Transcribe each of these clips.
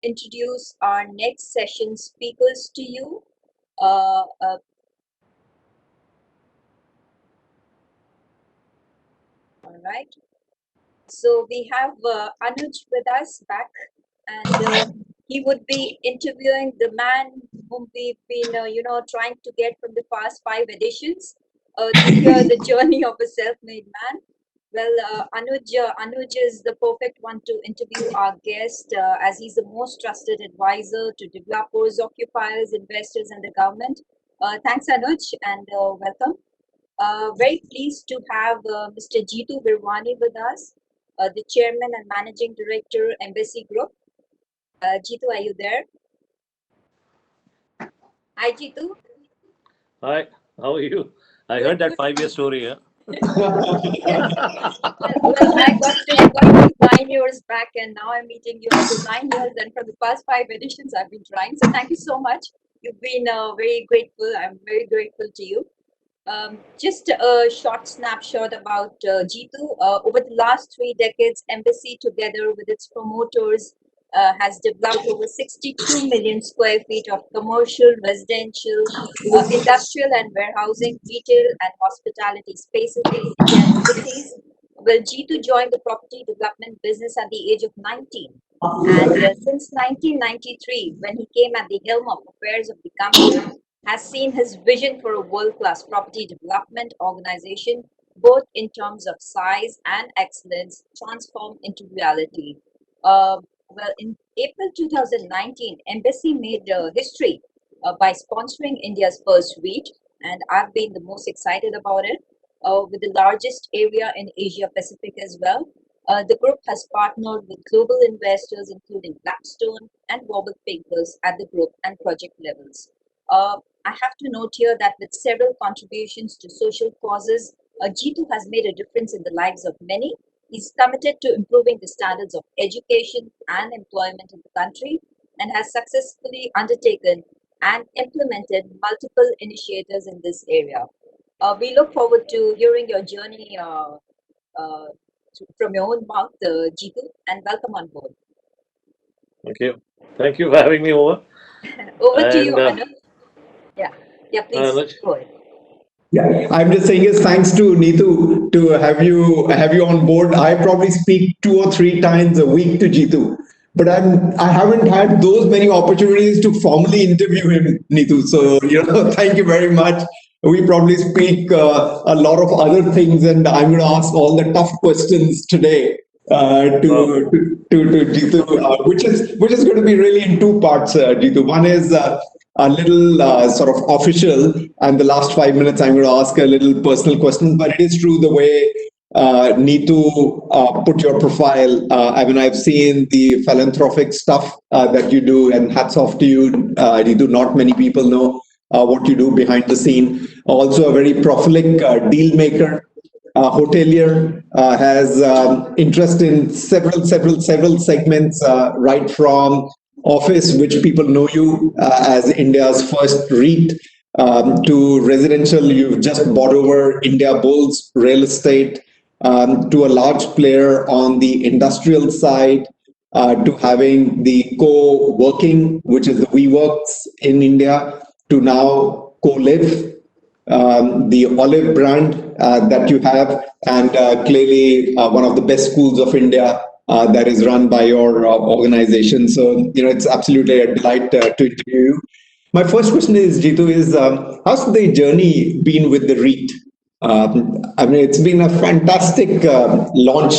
introduce our next session speakers to you. Uh, uh, all right. So we have Anuj with us back, and he would be interviewing the man whom we've been, trying to get from the past 5 editions to hear the journey of a self-made man. Well, Anuj is the perfect one to interview our guest, as he's the most trusted advisor to developers, occupiers, investors, and the government. Thanks, Anuj, and welcome. Very pleased to have Mr. Jitu Virwani with us, the Chairman and Managing Director, Embassy Group. Jitu, are you there? Hi, Jitu. Hi, how are you? I heard that 5 year story. Yeah? Yes. Well, I got to 9 years back, and now I'm meeting you after 9 years. And from the past 5 editions, I've been trying. So thank you so much. You've been very grateful. I'm very grateful to you. Just a short snapshot about Jitu. Over the last 3 decades, Embassy, together with its promoters, has developed over 62 million square feet of commercial, residential, industrial and warehousing, retail and hospitality spaces in India and overseas. Well, Jitu joined the property development business at the age of 19. And since 1993, when he came at the helm of affairs of the company, has seen his vision for a world-class property development organization, both in terms of size and excellence, transform into reality. Well, in April 2019, Embassy made history by sponsoring India's first REIT, and I've been the most excited about it, with the largest area in Asia Pacific as well. The group has partnered with global investors, including Blackstone and Warburg Pincus at the group and project levels. I have to note here that with several contributions to social causes, Jitu has made a difference in the lives of many. He's committed to improving the standards of education and employment in the country and has successfully undertaken and implemented multiple initiatives in this area. We look forward to hearing your journey uh, from your own mouth, Jitu, and welcome on board. Thank you. Thank you for having me over. Over to you, And Anuj. Yeah, please Anuj, go ahead. Yeah, I'm just saying is thanks to Neetu to have you on board. I probably speak 2 or 3 times a week to Jitu, but I haven't had those many opportunities to formally interview him, Neetu. So thank you very much. We probably speak a lot of other things, and I'm going to ask all the tough questions today wow. to Jitu, which is going to be really in 2 parts, Jitu. One is a little sort of official, and the last 5 minutes I'm going to ask a little personal question. But it is true the way need to put your profile. I mean, I've seen the philanthropic stuff that you do, and hats off to you. Neetu, not many people know what you do behind the scene. Also, a very prolific deal maker. Hotelier has interest in several segments, right from office, which people know you as India's first REIT, to residential. You've just bought over India Bulls real estate, to a large player on the industrial side, to having the co-working, which is the WeWorks in India, to now co-live, the Olive brand that you have, and clearly one of the best schools of India that is run by your organization. So, it's absolutely a delight to interview you. My first question is, Jitu, is how's the journey been with the REIT? I mean, it's been a fantastic launch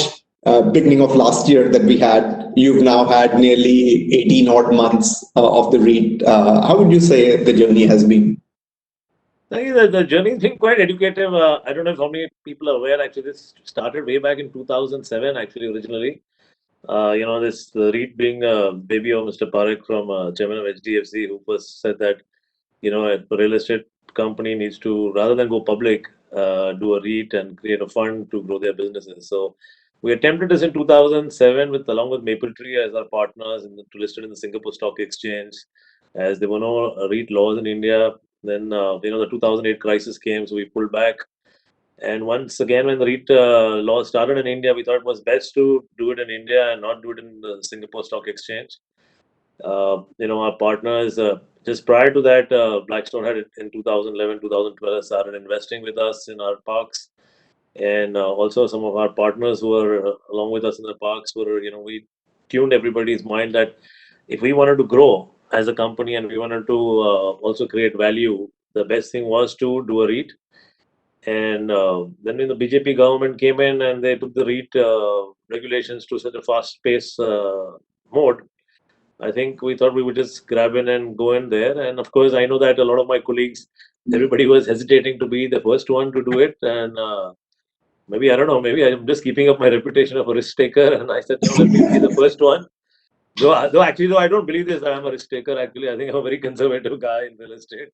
beginning of last year that we had. You've now had nearly 18 odd months of the REIT. How would you say the journey has been? I think the journey has been quite educative. I don't know if how many people are aware. Actually, this started way back in 2007. Actually, originally, this REIT being a baby of Mr. Parekh from Chairman of HDFC, who first said that a real estate company needs to, rather than go public, do a REIT and create a fund to grow their businesses. So we attempted this in 2007 with along with Mapletree as our partners to listed in the Singapore Stock Exchange, as there were no REIT laws in India. Then the 2008 crisis came, so we pulled back. And once again, when the REIT law started in India, we thought it was best to do it in India and not do it in the Singapore Stock Exchange. Our partners, just prior to that, Blackstone had in 2011, 2012 started investing with us in our parks. And also some of our partners who were along with us in the parks were, we tuned everybody's mind that if we wanted to grow as a company and we wanted to also create value, the best thing was to do a REIT. And then when the BJP government came in and they took the REIT regulations to such a fast pace mode, I think we thought we would just grab in and go in there. And of course, I know that a lot of my colleagues, everybody was hesitating to be the first one to do it. And maybe, I don't know, maybe I'm just keeping up my reputation of a risk taker. And I said, let me be the first one. Though I don't believe this, that I'm a risk taker. Actually, I think I'm a very conservative guy in real estate.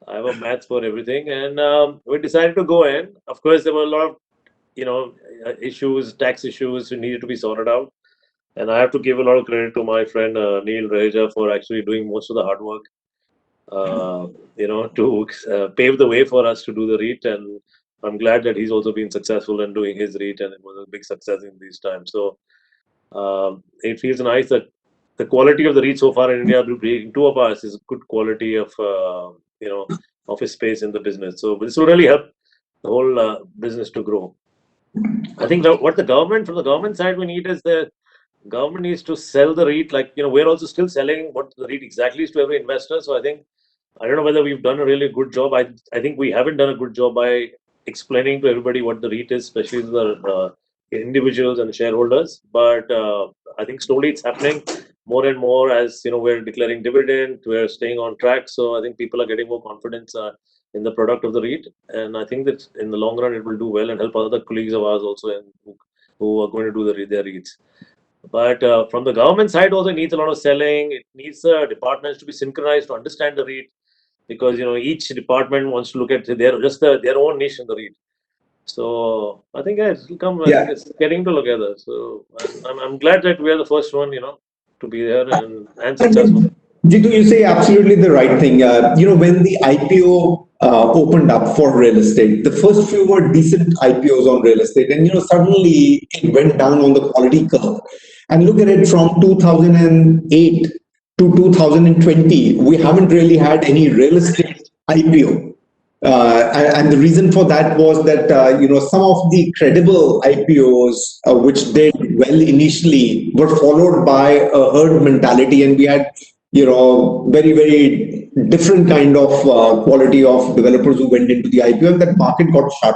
I have a maths for everything. And we decided to go in. Of course, there were a lot of, issues, tax issues needed to be sorted out. And I have to give a lot of credit to my friend Neil Raheja for actually doing most of the hard work, to pave the way for us to do the REIT. And I'm glad that he's also been successful in doing his REIT, and it was a big success in these times. So it feels nice that the quality of the REIT so far in India, being two of us, is good quality of office space in the business. So this will really help the whole business to grow. I think what from the government side, we need is the government needs to sell the REIT. Like, we're also still selling what the REIT exactly is to every investor. So I don't know whether we've done a really good job. I think we haven't done a good job by explaining to everybody what the REIT is, especially to the individuals and shareholders. But I think slowly it's happening more and more as, we're declaring dividend, we're staying on track. So I think people are getting more confidence in the product of the REIT. And I think that in the long run, it will do well and help other colleagues of ours also who are going to do their REITs. But from the government side also, it needs a lot of selling. It needs departments to be synchronized to understand the REIT, because each department wants to look at their own niche in the REIT. So I think it's come. I think it's getting together. So I'm glad that we are the first one, to be there and successful. Jitu, you say absolutely the right thing. When the IPO opened up for real estate, the first few were decent IPOs on real estate, and suddenly it went down on the quality curve. And look at it, from 2008 to 2020, we haven't really had any real estate IPO. And the reason for that was that some of the credible IPOs which did well initially were followed by a herd mentality, and we had very, very different kind of quality of developers who went into the IPO, and that market got shut.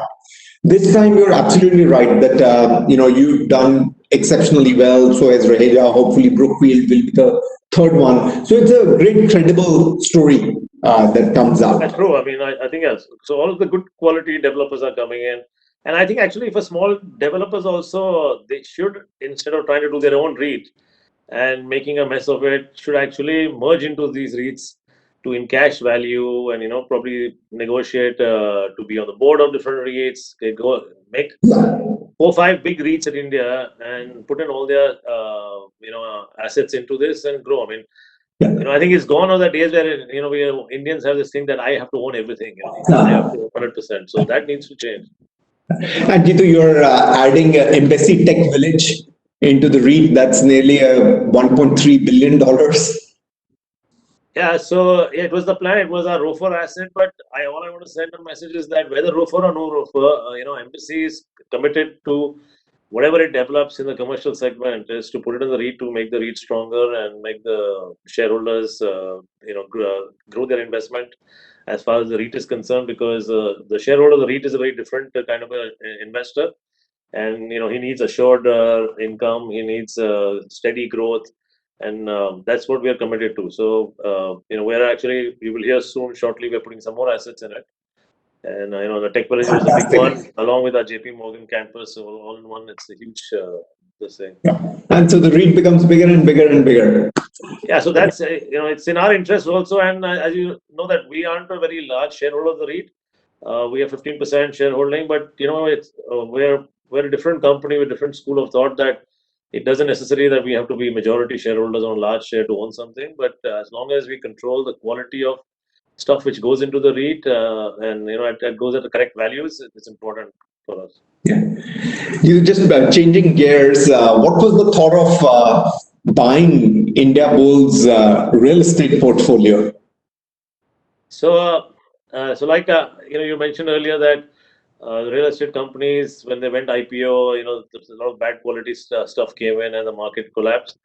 This time you're absolutely right that you've done exceptionally well. So as Raheja, hopefully Brookfield will be the third one. So it's a great credible story that comes out. That's true. I mean, I think yes. So all of the good quality developers are coming in. And I think actually for small developers also, they should, instead of trying to do their own REIT and making a mess of it, should actually merge into these REITs to encash value and, probably negotiate to be on the board of different REITs, make 4 or 5 big REITs in India and put in all their, assets into this and grow. I mean, I think it's gone on the days where, we Indians have this thing that I have to own everything. I have to 100%. So that needs to change. And Jitu, you're adding Embassy Tech Village into the REIT. That's nearly $1.3 billion. Yeah, so it was the plan. It was our ROFR asset, but all I want to send a message is that whether ROFR or no ROFR, Embassy is committed to whatever it develops in the commercial segment is to put it in the REIT to make the REIT stronger and make the shareholders, grow their investment as far as the REIT is concerned, because the shareholder of the REIT is a very different kind of an investor, and he needs assured income, he needs steady growth, and that's what we are committed to. So we're actually, you will hear shortly, we're putting some more assets in it. And the Tech Village was a big one, along with our JP Morgan campus. So all in one, it's a huge this thing. Yeah. And so the REIT becomes bigger and bigger and bigger. Yeah, so that's it's in our interest also. And as you know, that we aren't a very large shareholder of the REIT. We have 15% shareholding, but it's we're a different company with different school of thought, that it doesn't necessarily that we have to be majority shareholders on a large share to own something. But as long as we control the quality of stuff which goes into the REIT, and it goes at the correct values, it's important for us. Yeah. You just changing gears. What was the thought of buying India Bull's real estate portfolio? So, you mentioned earlier that real estate companies, when they went IPO, there's a lot of bad quality stuff came in and the market collapsed.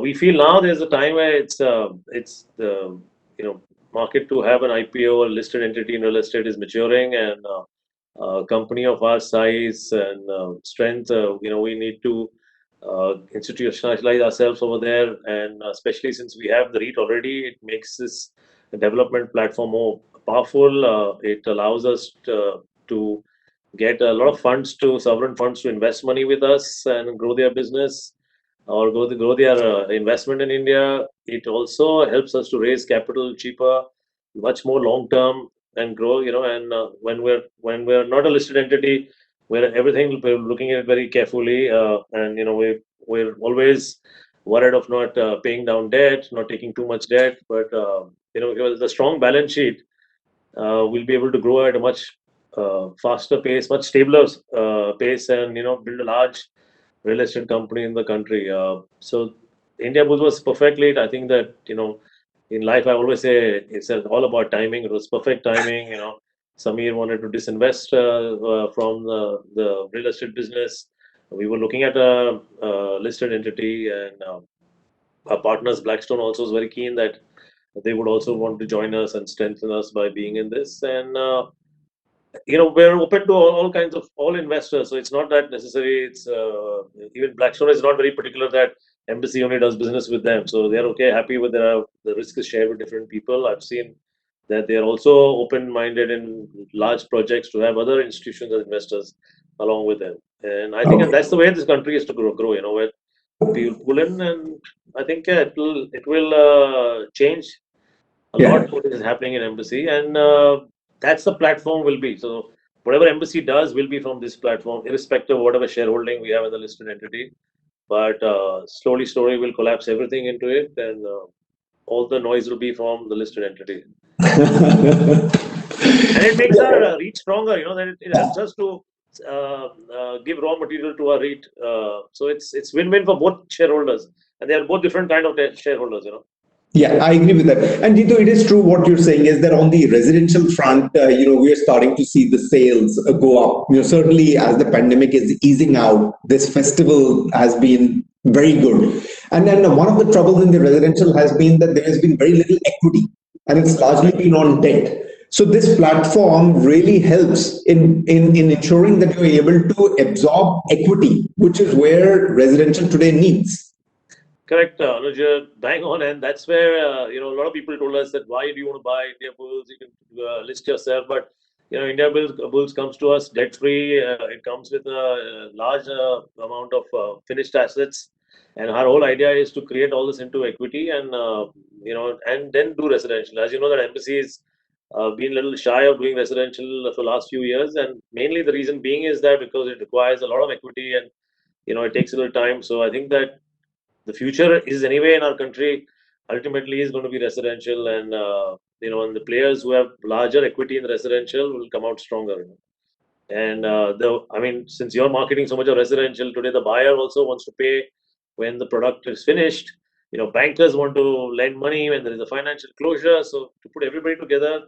We feel now there's a time where it's the market to have an IPO or listed entity in real estate is maturing, and a company of our size and strength, we need to institutionalize ourselves over there, and especially since we have the REIT already, it makes this development platform more powerful. It allows us to get a lot of funds to sovereign funds to invest money with us and grow their business or grow their investment in India. It also helps us to raise capital cheaper, much more long term, and grow. And when we're not a listed entity, where everything we're looking at it very carefully, and we're always worried of not paying down debt, not taking too much debt, but with a strong balance sheet, we'll be able to grow at a much faster pace, much stabler pace, and build a large real estate company in the country. So India Booth was perfectly. I think that in life I always say it's all about timing. It was perfect timing. Samir wanted to disinvest from the real estate business. We were looking at a listed entity, and our partners Blackstone also was very keen that they would also want to join us and strengthen us by being in this. And we're open to all kinds of all investors, so it's not that necessary. It's even Blackstone is not very particular that Embassy only does business with them, so they're okay, happy with the risk is shared with different people. I've seen that they're also open-minded in large projects to have other institutions as investors along with them. And I think Okay. that's the way this country is to grow. Where people pull in, and I think it will change a Yeah. lot what is happening in Embassy, and that's the platform will be. So whatever Embassy does will be from this platform, irrespective of whatever shareholding we have in the listed entity. But slowly, we'll collapse everything into it, and all the noise will be from the listed entity. And it makes our REIT stronger. That it helps us to give raw material to our REIT. So it's win-win for both shareholders, and they are both different kind of shareholders. Yeah, I agree with that. And Jitu, it is true what you're saying is that on the residential front, we are starting to see the sales go up. Certainly as the pandemic is easing out, this festival has been very good. And then one of the troubles in the residential has been that there has been very little equity, and it's largely been on debt. So this platform really helps in ensuring that you're able to absorb equity, which is where residential today needs. Correct, Anuj, you're bang on, and that's where a lot of people told us that why do you want to buy India Bulls? You can list yourself, but India Bulls comes to us debt free. It comes with a large amount of finished assets, and our whole idea is to create all this into equity, and and then do residential. As you know, that Embassy has been a little shy of doing residential for the last few years, and mainly the reason being is that because it requires a lot of equity, and it takes a little time. So I think that the future is anyway in our country ultimately is going to be residential, and and the players who have larger equity in residential will come out stronger. And since you're marketing so much of residential today, the buyer also wants to pay when the product is finished. Bankers want to lend money when there is a financial closure. So to put everybody together,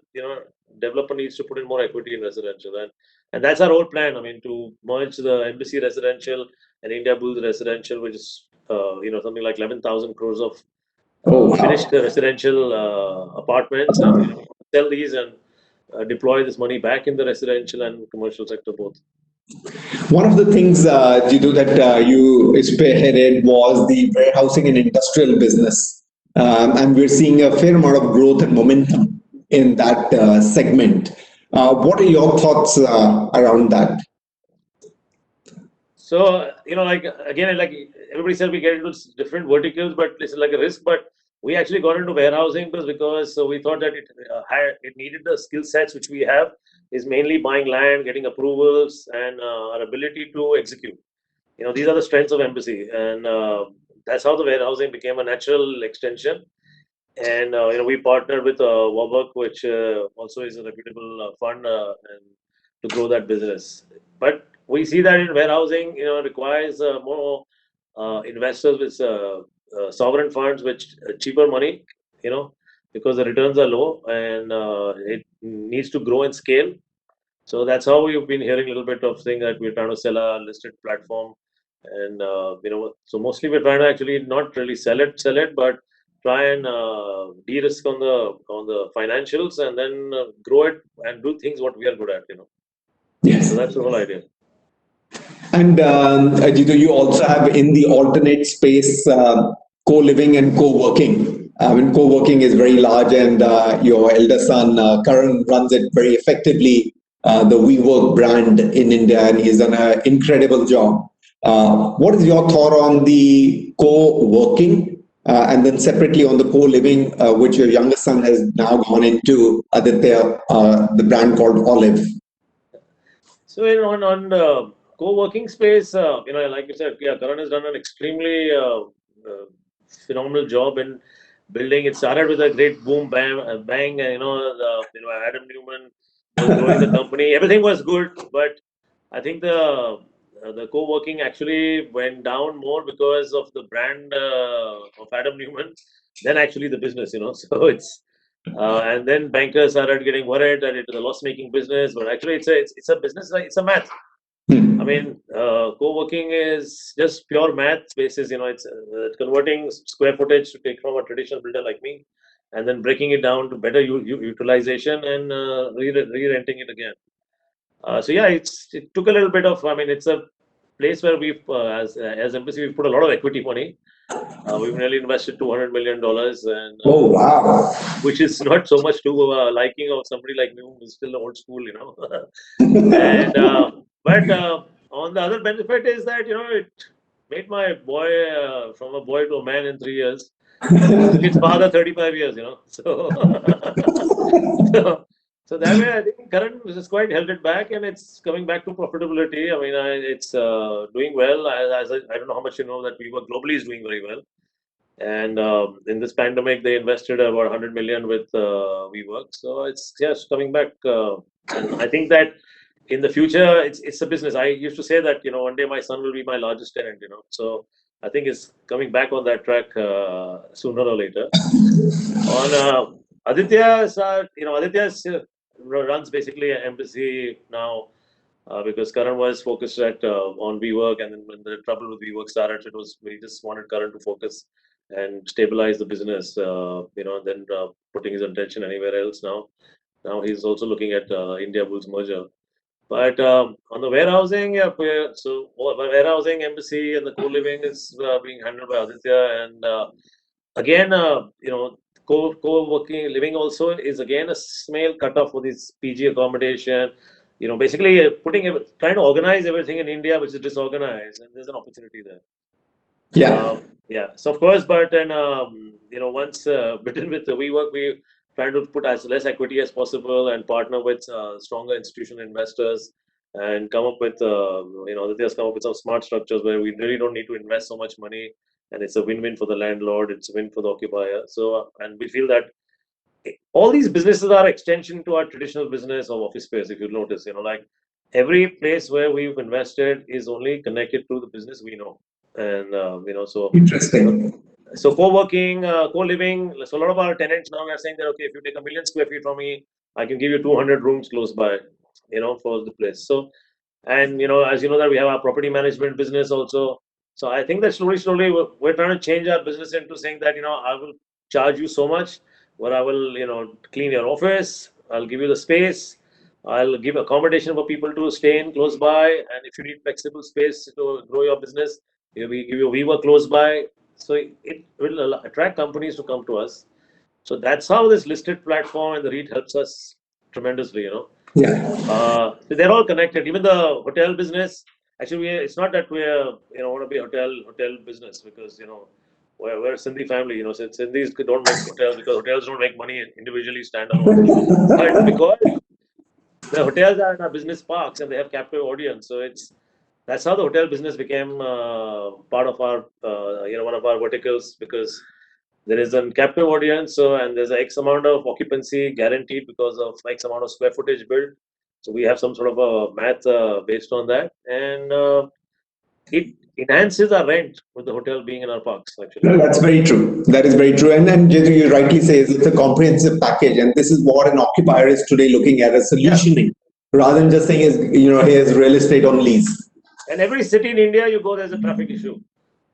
developer needs to put in more equity in residential, and that's our whole plan. To merge the Embassy residential and India Bulls residential, which is something like 11,000 crores of Oh, wow. finished residential apartments, and sell these and deploy this money back in the residential and commercial sector both. One of the things, Jitu, that you spearheaded was the warehousing and industrial business. And we're seeing a fair amount of growth and momentum in that segment. What are your thoughts around that? So, again, like everybody said, we get into different verticals, but it's like a risk. But we actually got into warehousing because we thought that it needed the skill sets which we have, is mainly buying land, getting approvals, and our ability to execute. These are the strengths of Embassy, and that's how the warehousing became a natural extension. And we partnered with Warburg, which also is a reputable fund, and to grow that business. But we see that in warehousing, requires more investors with sovereign funds with cheaper money, because the returns are low and it needs to grow and scale. So that's how we've been hearing a little bit of thing that we're trying to sell our listed platform, and so mostly we're trying to actually not really sell it, but try and de-risk on the financials, and then grow it and do things what we are good at. Yes. So that's the whole idea. And Jitu, you also have in the alternate space co-living and co-working. Co-working is very large, and your elder son Karan runs it very effectively. The WeWork brand in India, and he's done an incredible job. What is your thought on the co-working, and then separately on the co-living, which your younger son has now gone into, Aditya, the brand called Olive? So on the co-working space, like you said, Karan has done an extremely phenomenal job in building. It started with a great boom, bang, and Adam Newman was growing the company. Everything was good, but I think the co-working actually went down more because of the brand of Adam Newman than actually the business. So it's. And then bankers started getting worried that it is a loss-making business, but actually it's a business. It's a math. I mean, co-working is just pure math basis. It's converting square footage to take from a traditional builder like me, and then breaking it down to better utilization and re-renting it again. So yeah, it took a little bit of. I mean, it's a place where we've as Embassy we've put a lot of equity money. We've nearly invested $200 million, and Oh wow! which is not so much to liking of somebody like me who's still old school, and but on the other benefit is that it made my boy from a boy to a man in 3 years. It took his father 35 years, so so that way I think Karan is quite held it back, and it's coming back to profitability. I mean, it's doing well. I don't know how much you know that WeWork globally is doing very well. And in this pandemic, they invested about 100 million with WeWork. So it's just coming back. And I think that in the future, it's a business. I used to say that, one day my son will be my largest tenant, So I think it's coming back on that track sooner or later. On Aditya's, Aditya's runs basically an embassy now. Because Karan was focused on WeWork, and then when the trouble with WeWork started, we just wanted Karan to focus and stabilize the business, and then putting his attention anywhere else now. Now he's also looking at India Bulls merger. But on the warehousing, warehousing, embassy, and the co-living is being handled by Aditya. And again, co-working living also is again a small cutoff for this PG accommodation. Basically trying to organize everything in India, which is disorganized, and there's an opportunity there. Yeah. Yeah. So of course, but then once bitten with the WeWork, we trying to put as less equity as possible and partner with stronger institutional investors, and come up with Aditya's come up with some smart structures where we really don't need to invest so much money, and it's a win-win for the landlord, it's a win for the occupier. So and we feel that all these businesses are extension to our traditional business of office space. If you notice, like every place where we've invested is only connected to the business we know, and so Interesting. so co-working, co-living. So a lot of our tenants now are saying that okay, if you take 1 million square feet from me, I can give you 200 rooms close by, for the place. So, and as you know that we have our property management business also. So I think that slowly we're trying to change our business into saying that I will charge you so much, where I will clean your office, I'll give you the space, I'll give accommodation for people to stay in close by, and if you need flexible space to grow your business, we give you WeWork close by. So it will attract companies to come to us. So that's how this listed platform and the REIT helps us tremendously. Yeah. So they're all connected. Even the hotel business. Actually, it's not that we're want to be a hotel business, because we're a Sindhi family. So Sindhis don't make hotels because hotels don't make money individually standalone. But because the hotels are in our business parks and they have captive audience, so that's how the hotel business became part of our one of our verticals, because there is a captive audience, and there's a X amount of occupancy guaranteed because of X amount of square footage built. So we have some sort of a math based on that, and it enhances our rent with the hotel being in our parks, actually. No, that's very true. That is very true. And Jitu, you rightly say it's a comprehensive package. And this is what an occupier is today looking at as solutioning, rather than just saying, here's real estate on lease. And every city in India you go, there's a traffic issue.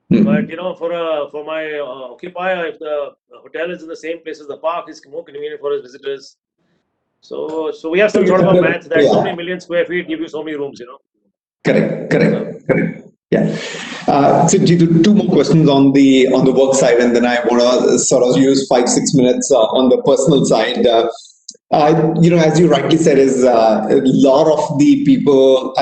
But for my occupier, if the hotel is in the same place as the park, it's more convenient for his visitors. So we have some sort of a math that so many million square feet give you so many rooms. Correct. Yeah. So Jitu, two more questions on the work side, and then I want to sort of use 5-6 minutes on the personal side. As you rightly said, is a lot of the people.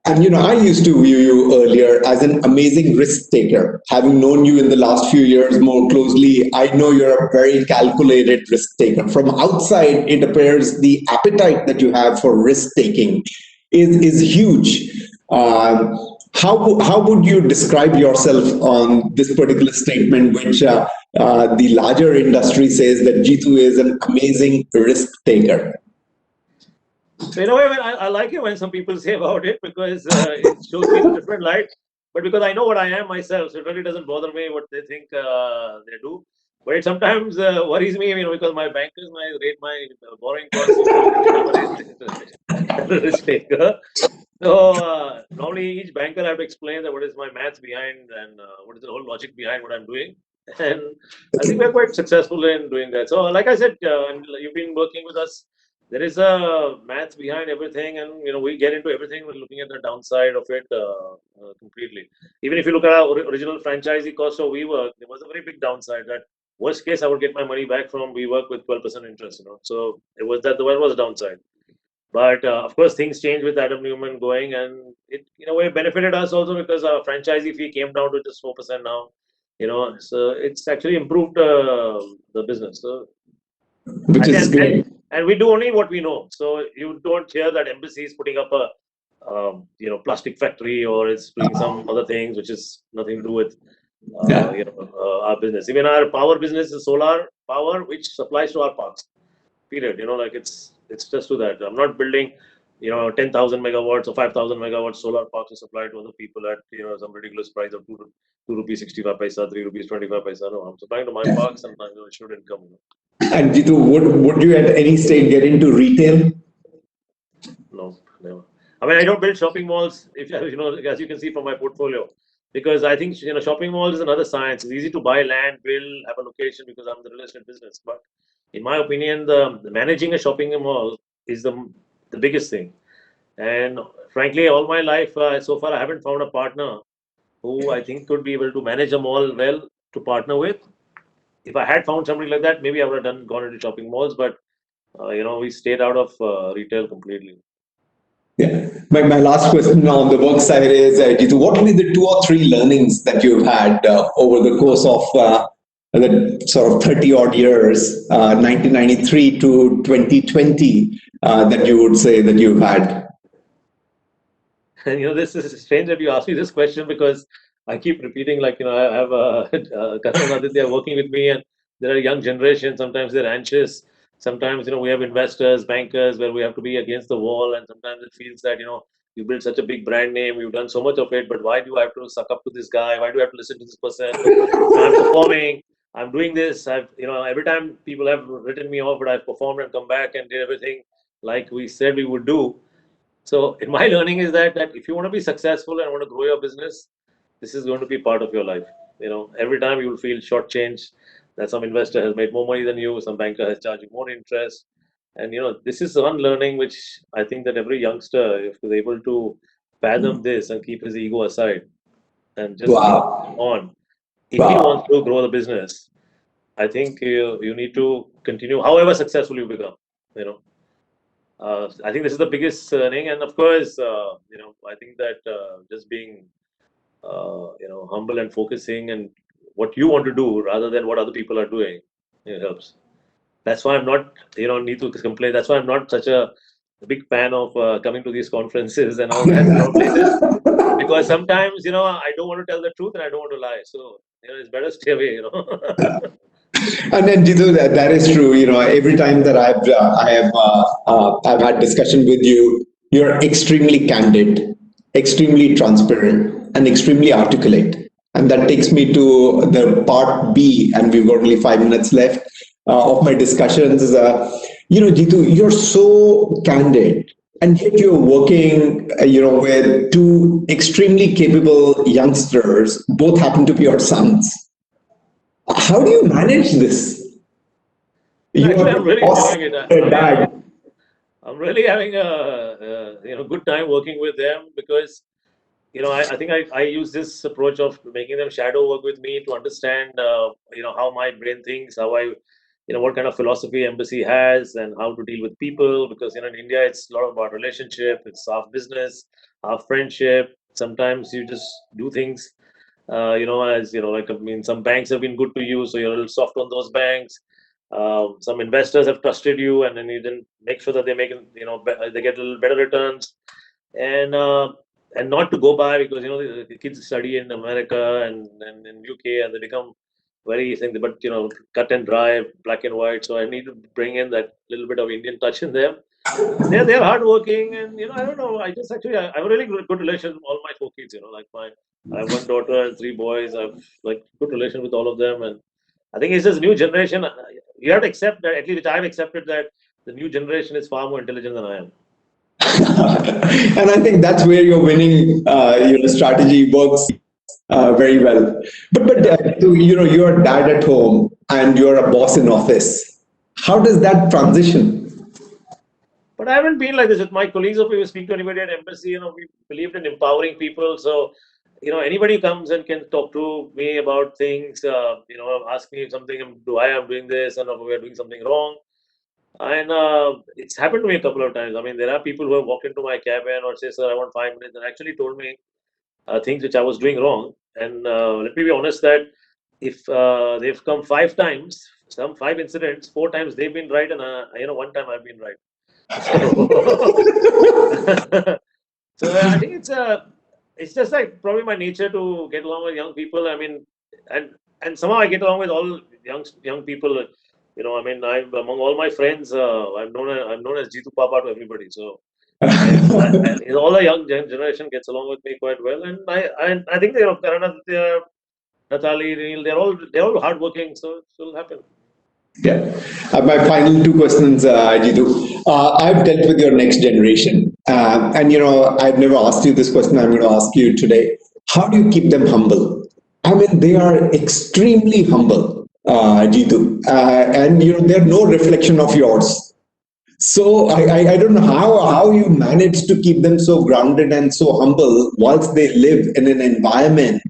And I used to view you earlier as an amazing risk taker. Having known you in the last few years more closely, I know you're a very calculated risk taker. From outside, it appears the appetite that you have for risk taking is huge. How would you describe yourself on this particular statement, which the larger industry says that Jitu is an amazing risk taker? So in a way, I like it when some people say about it, because it shows me in a different light. But because I know what I am myself, so it really doesn't bother me what they think they do. But it sometimes worries me, because my bankers rate my borrowing costs risk taker. So normally each banker I have to explain that what is my maths behind and what is the whole logic behind what I'm doing. And I think we're quite successful in doing that. So like I said, you've been working with us. There is a math behind everything, and we get into everything. We're looking at the downside of it completely. Even if you look at our original franchisee cost of WeWork, there was a very big downside. That worst case, I would get my money back from WeWork with 12% interest. So it was that the one was a downside. But of course, things changed with Adam Newman going, and it in a way benefited us also, because our franchisee fee came down to just 4% now. So it's actually improved the business. So which is great. And we do only what we know. So you don't hear that embassy is putting up a plastic factory, or it's doing some other things which is nothing to do with our business. Even our power business is solar power, which supplies to our parks. Period. It's just to that. I'm not building 10,000 megawatts or 5,000 megawatts solar parks to supply to other people at some ridiculous price of 2 rupees 65 paisa, 3 rupees 25 paisa. No, I'm supplying to my parks and my assured income. And Jitu, would you at any stage get into retail? No, never. I mean, I don't build shopping malls, if as you can see from my portfolio, because I think shopping malls is another science. It's easy to buy land, build, have a location, because I'm the real estate business. But in my opinion, the managing a shopping mall is the biggest thing. And frankly, all my life so far, I haven't found a partner who I think could be able to manage a mall well to partner with. If I had found somebody like that, maybe I would have gone into shopping malls, but we stayed out of retail completely. Yeah. My last question on the work side is, Jitu, what will be the 2 or 3 learnings that you've had over the course of the sort of 30 odd years, 1993 to 2020, that you would say that you've had? And this is strange that you ask me this question, because I keep repeating, I have Karan Aditya working with me, and there are young generation. Sometimes they're anxious. Sometimes, we have investors, bankers, where we have to be against the wall. And sometimes it feels that, you build such a big brand name, you've done so much of it, but why do I have to suck up to this guy? Why do I have to listen to this person? I'm performing, I'm doing this. Every time people have written me off, but I've performed and come back and did everything like we said we would do. So in my learning is that if you want to be successful and want to grow your business, this is going to be part of your life. Every time you will feel shortchanged, that some investor has made more money than you, some banker has charged you more interest. And this is one learning which I think that every youngster, if is able to fathom this and keep his ego aside and just on, if he wants to grow the business, I think you need to continue, however successful you become. I think this is the biggest thing, and of course, I think that just being humble and focusing and what you want to do rather than what other people are doing, it helps. That's why I'm not, need to complain. That's why I'm not such a big fan of coming to these conferences and all that. Because sometimes, I don't want to tell the truth and I don't want to lie. So, it's better stay away, And then Jitu, that is true. Every time that I've had discussion with you, you're extremely candid. extremely transparent, and extremely articulate. And that takes me to the part B, and we've got only 5 minutes left of my discussions. Jitu, you're so candid, and yet you're working, with two extremely capable youngsters, both happen to be your sons. How do you manage this? Actually, I'm really enjoying it. Dad. I'm really having a good time working with them because I think I use this approach of making them shadow work with me to understand how my brain thinks, how I what kind of philosophy embassy has, and how to deal with people, because in India it's a lot about relationship, it's half business, half friendship. Sometimes you just do things some banks have been good to you, so you're a little soft on those banks. Some investors have trusted you, and then you didn't make sure that they make they get a little better returns, and not to go by, because the kids study in America and in UK, and they become very thing, but cut and dry, black and white. So I need to bring in that little bit of Indian touch in them. They're hardworking, and I don't know. I have a really good relation with all my 4 kids. I have one daughter and 3 boys. I've good relation with all of them, and I think it's this new generation. You have to accept that, at least I've accepted that the new generation is far more intelligent than I am. And I think that's where your winning strategy works very well. But you're a dad at home and you're a boss in office. How does that transition? But I haven't been like this with my colleagues. If we speak to anybody at embassy, we believed in empowering people. So, anybody comes and can talk to me about things, ask me something, why I'm doing this, and if we're doing something wrong. And it's happened to me a couple of times. I mean, there are people who have walked into my cabin or say, sir, I want 5 minutes, and actually told me things which I was doing wrong. And let me be honest that if they've come 5 times, some 5 incidents, 4 times they've been right, and 1 time I've been right. So I think it's just like probably my nature to get along with young people. I mean, and somehow I get along with all young people. Among all my friends, I'm known as Jitu Papa to everybody. So all the young generation gets along with me quite well, and I think Karana, Natali, Neil, they're all hardworking, so it'll happen. Yeah. My final 2 questions, Jitu. I've dealt with your next generation, and I've never asked you this question. I'm going to ask you today. How do you keep them humble? I mean, they are extremely humble, Jitu, and they're no reflection of yours. So I don't know how you manage to keep them so grounded and so humble whilst they live in an environment,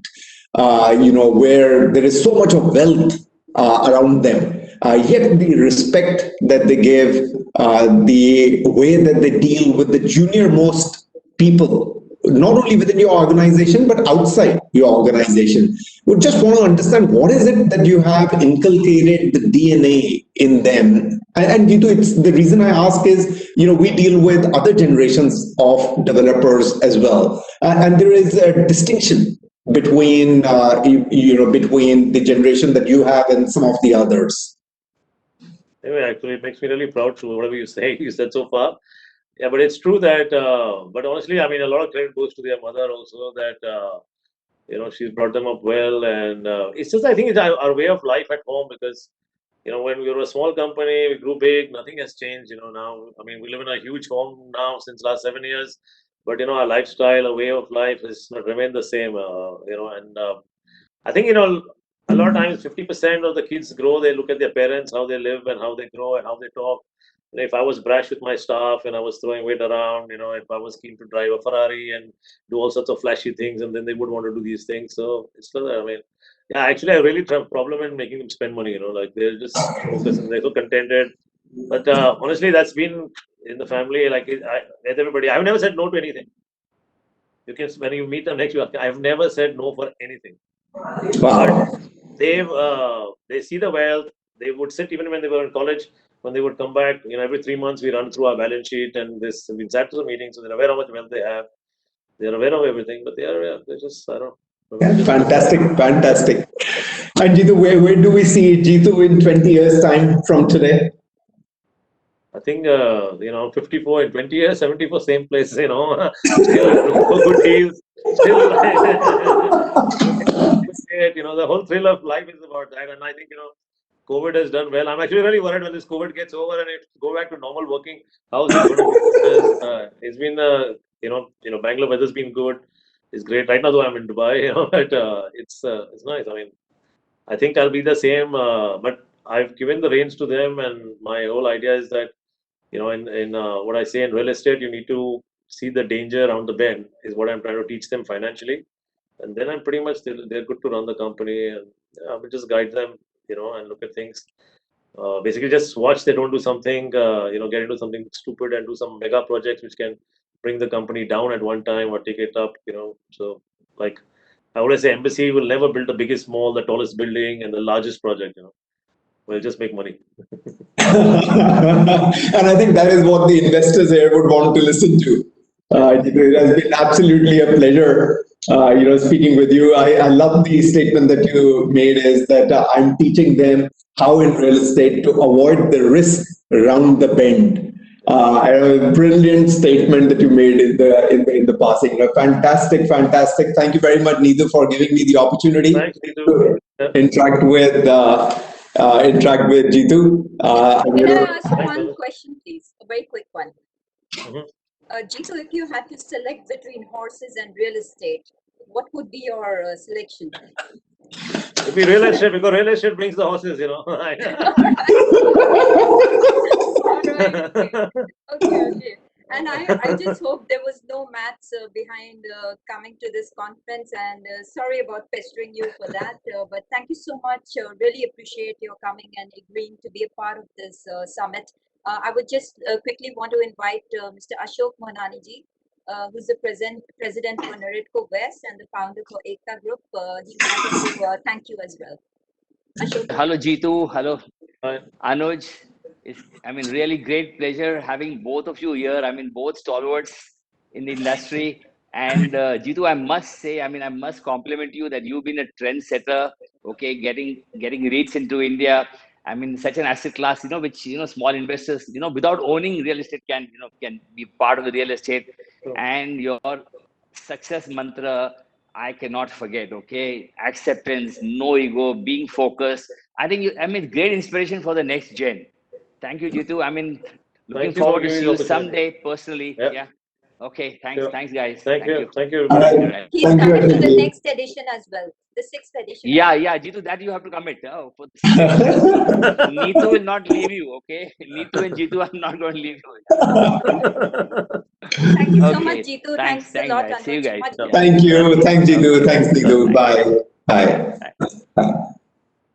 where there is so much of wealth around them. Yet the respect that they give, the way that they deal with the junior most people, not only within your organization, but outside your organization. We just want to understand, what is it that you have inculcated the DNA in them? And it's the reason I ask is, we deal with other generations of developers as well. And there is a distinction between, between the generation that you have and some of the others. Anyway, actually, it makes me really proud to whatever you said so far. Yeah, but it's true that, but honestly, I mean, a lot of credit goes to their mother also, that, she's brought them up well. And it's just, I think it's our way of life at home, because, when we were a small company, we grew big, nothing has changed, now. I mean, we live in a huge home now since last 7 years, but, our lifestyle, our way of life has not remained the same, and I think, a lot of times 50% of the kids grow, they look at their parents, how they live and how they grow and how they talk. If I was brash with my staff and I was throwing weight around, if I was keen to drive a Ferrari and do all sorts of flashy things, and then they would want to do these things. So it's like that. I mean, yeah, actually, I really have a problem in making them spend money. They're just focused and they're so contented. But honestly, that's been in the family, with everybody. I've never said no to anything. You can, when you meet them next week, I've never said no for anything. Wow. But they see the wealth. They would sit even when they were in college. When they would come back, every 3 months we run through our balance sheet, and we sat to the meeting, so they're aware how much wealth they have. They're aware of everything, but they're just, I don't know. Yeah, fantastic. And Jitu, where do we see Jitu in 20 years' time from today? I think, 54 in 20 years, 74 same place, still looking for good deals, still, the whole thrill of life is about that. And I think, COVID has done well. I'm actually really worried when this COVID gets over and it go back to normal working. How is it going to be? Because, it's been, Bangalore weather's been good. It's great. Right now, though, I'm in Dubai, but it's nice. I mean, I think I'll be the same, but I've given the reins to them, and my whole idea is that, in what I say in real estate, you need to see the danger around the bend, is what I'm trying to teach them financially. And then I'm pretty much, they're good to run the company, and I will just guide them, and look at things. Basically, just watch they don't do something, get into something stupid and do some mega projects which can bring the company down at one time or take it up, So, like, I always say, embassy will never build the biggest mall, the tallest building, and the largest project, We'll just make money. And I think that is what the investors here would want to listen to. It has been absolutely a pleasure, speaking with you. I love the statement that you made, is that I'm teaching them how in real estate to avoid the risk around the bend. A brilliant statement that you made in the passing. Fantastic. Thank you very much, Neetu, for giving me the opportunity to interact with Jitu. Can I ask one question, please? A very quick one. Jitu, if you had to select between horses and real estate, what would be your selection? It'd be real estate, because real estate brings the horses, Alright, okay. And I just hope there was no maths behind coming to this conference, and sorry about pestering you for that, but thank you so much. Really appreciate your coming and agreeing to be a part of this summit. I would just quickly want to invite Mr. Ashok Mohanani-ji, who's the president for Naritco West and the founder for Ekta Group. He wanted to thank you as well. Ashok. Hello, Jitu. Hello, Hi. Anuj. It's, really great pleasure having both of you here. Both stalwarts in the industry. And Jitu, I must say, I must compliment you that you've been a trendsetter. Okay, getting REITs into India. Such an asset class, which small investors, without owning real estate can be part of the real estate. And your success mantra, I cannot forget. Okay, acceptance, no ego, being focused. I think great inspiration for the next gen. Thank you, Jitu. Looking forward to see you someday personally. Yeah. Okay. Thanks. Sure. Thanks, guys. Thank you. He's coming to the next edition as well. The 6th edition. Yeah, Jitu, that you have to commit. For the 6th edition. Neetu will not leave you. Okay, Neetu and Jitu, I'm not going to leave you. Thank you so much, Jitu. Thanks a lot. Guys. See you guys. Thank you. Thanks, Jitu. Thanks, Neetu. Bye.